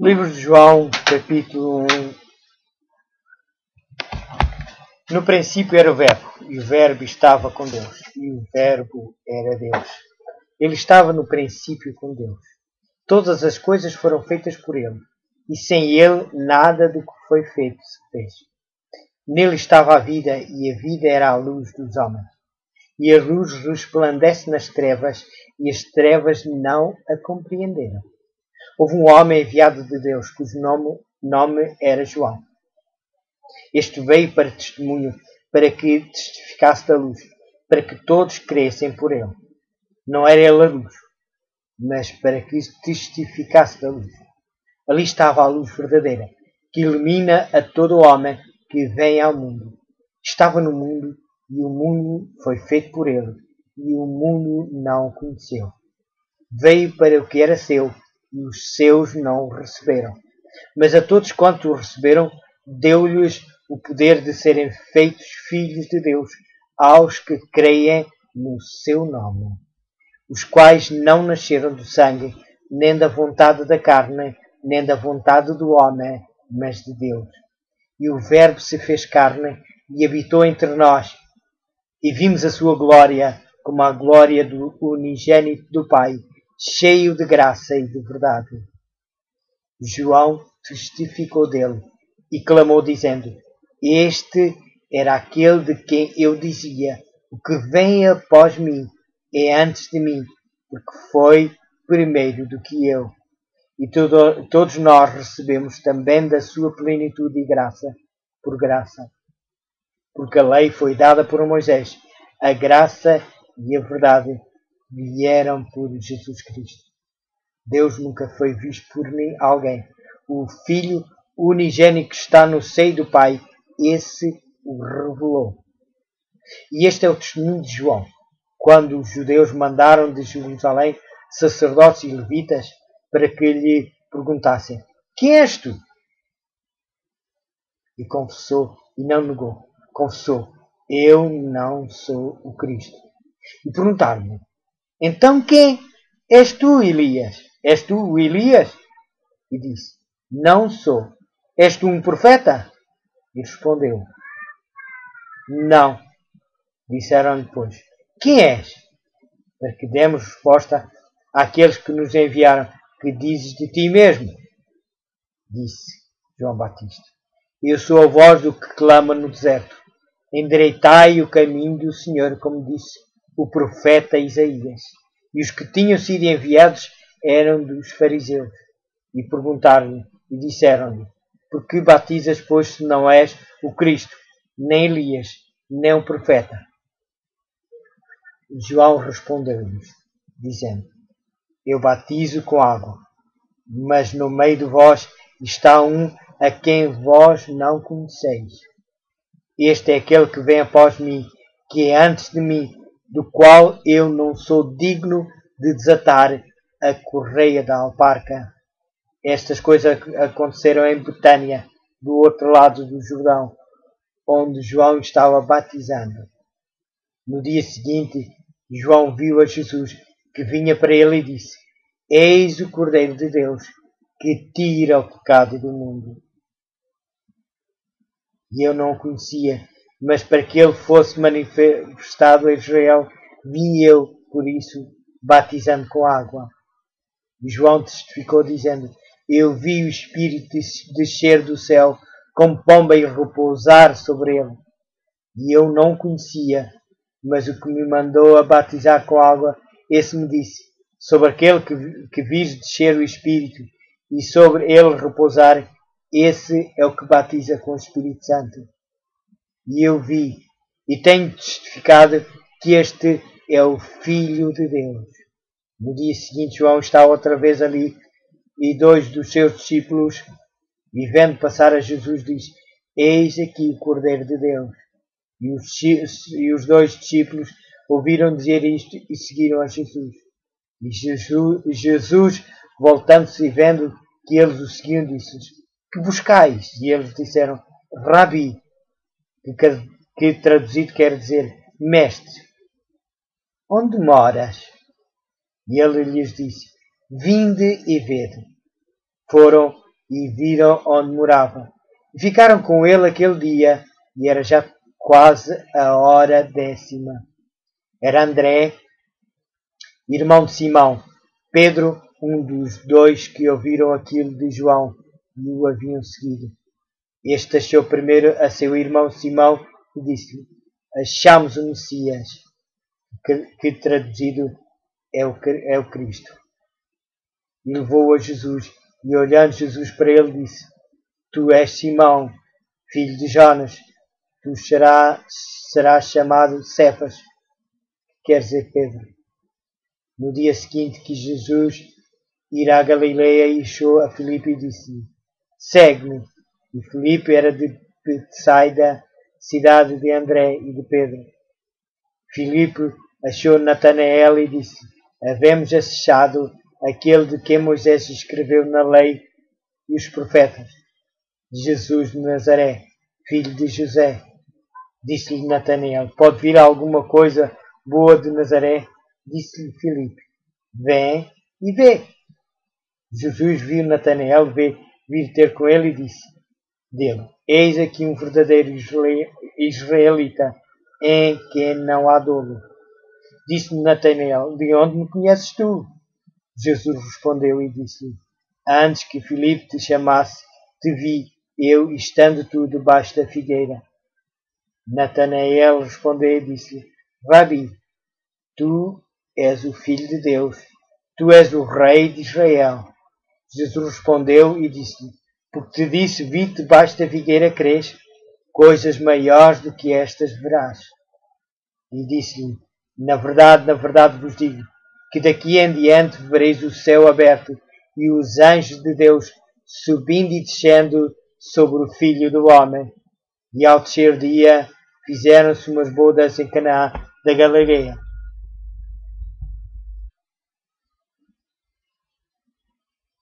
Livro de João, capítulo 1. No princípio era o Verbo, e o Verbo estava com Deus, e o Verbo era Deus. Ele estava no princípio com Deus. Todas as coisas foram feitas por ele, e sem ele nada do que foi feito se fez. Nele estava a vida, e a vida era a luz dos homens. E a luz resplandece nas trevas, e as trevas não a compreenderam. Houve um homem enviado de Deus, cujo nome era João. Este veio para testemunho, para que testificasse da luz, para que todos crescem por ele. Não era ele a luz, mas para que testificasse da luz. Ali estava a luz verdadeira, que ilumina a todo homem que vem ao mundo. Estava no mundo, e o mundo foi feito por ele, e o mundo não o conheceu. Veio para o que era seu, e os seus não o receberam. Mas a todos quanto o receberam, deu-lhes o poder de serem feitos filhos de Deus, aos que creem no seu nome, os quais não nasceram do sangue, nem da vontade da carne, nem da vontade do homem, mas de Deus. E o Verbo se fez carne e habitou entre nós, e vimos a sua glória, como a glória do unigênito do Pai, cheio de graça e de verdade. João testificou dele e clamou dizendo: Este era aquele de quem eu dizia: o que vem após mim é antes de mim, porque foi primeiro do que eu. E todos nós recebemos também da sua plenitude e graça por graça. Porque a lei foi dada por Moisés, a graça e a verdade vieram por Jesus Cristo. Deus nunca foi visto por alguém. O Filho unigênito que está no seio do Pai, esse o revelou. E este é o testemunho de João. Quando os judeus mandaram de Jerusalém sacerdotes e levitas para que lhe perguntassem: Quem és tu? E confessou, e não negou. Confessou: Eu não sou o Cristo. E perguntaram-lhe: Então quem? És tu, Elias? És tu o Elias? E disse: Não sou. És tu um profeta? E respondeu: Não. Disseram-lhe, pois: Quem és? Para que demos resposta àqueles que nos enviaram: Que dizes de ti mesmo? Disse João Batista: Eu sou a voz do que clama no deserto. Endireitai o caminho do Senhor, como disse o profeta Isaías. E os que tinham sido enviados eram dos fariseus. E perguntaram-lhe, e disseram-lhe: Por que batizas, pois, se não és o Cristo, nem Elias, nem o profeta? João respondeu-lhes, dizendo: Eu batizo com água, mas no meio de vós está um a quem vós não conheceis. Este é aquele que vem após mim, que é antes de mim, do qual eu não sou digno de desatar a correia da alparca. Estas coisas aconteceram em Betânia, do outro lado do Jordão, onde João estava batizando. No dia seguinte, João viu a Jesus, que vinha para ele e disse: Eis o Cordeiro de Deus, que tira o pecado do mundo. E eu não o conhecia, mas para que ele fosse manifestado a Israel, vim eu, por isso, batizando com água. E João testificou, dizendo: Eu vi o Espírito descer do céu, como pomba, e repousar sobre ele. E eu não o conhecia, mas o que me mandou a batizar com água, esse me disse: Sobre aquele que vires descer o Espírito, e sobre ele repousar, esse é o que batiza com o Espírito Santo. E eu vi, e tenho testificado, que este é o Filho de Deus. No dia seguinte, João está outra vez ali, e dois dos seus discípulos, e vendo passar a Jesus, diz: Eis aqui o Cordeiro de Deus. E os dois discípulos ouviram dizer isto e seguiram a Jesus. E Jesus, voltando-se e vendo que eles o seguiam, disse-lhes: Que buscais? E eles disseram: Rabi, que traduzido quer dizer mestre. Onde moras? E ele lhes disse: Vinde e vede. Foram e viram onde morava. E ficaram com ele aquele dia, e era já quase a hora 10ª. Era André, irmão de Simão, Pedro, um dos dois que ouviram aquilo de João e o haviam seguido. Este achou primeiro a seu irmão Simão e disse-lhe: Achamos o Messias, que traduzido é o Cristo. E levou-o a Jesus, e olhando Jesus para ele disse: Tu és Simão, filho de Jonas, tu serás chamado Cefas, que quer dizer Pedro. No dia seguinte quis Jesus ir à Galileia e achou a Filipe e disse-lhe: Segue-me. E Filipe era de Betsaida, cidade de André e de Pedro. Filipe achou Natanael e disse: Havemos achado aquele de quem Moisés escreveu na lei e os profetas, Jesus de Nazaré, filho de José. Disse-lhe Natanael: Pode vir alguma coisa boa de Nazaré? Disse-lhe Filipe: Vem e vê. Jesus viu Natanael vir ter com ele e disse dele: Eis aqui um verdadeiro israelita, em quem não há dolo. Disse-lhe Natanael: De onde me conheces tu? Jesus respondeu e disse-lhe: Antes que Filipe te chamasse, te vi, eu estando tu debaixo da figueira. Natanael respondeu e disse-lhe: Rabi, tu és o Filho de Deus, tu és o Rei de Israel. Jesus respondeu e disse-lhe: Porque te disse, vi debaixo da figueira, crês? Coisas maiores do que estas verás. E disse-lhe: na verdade vos digo, que daqui em diante vereis o céu aberto e os anjos de Deus subindo e descendo sobre o Filho do Homem. E ao terceiro dia fizeram-se umas bodas em Caná da Galileia.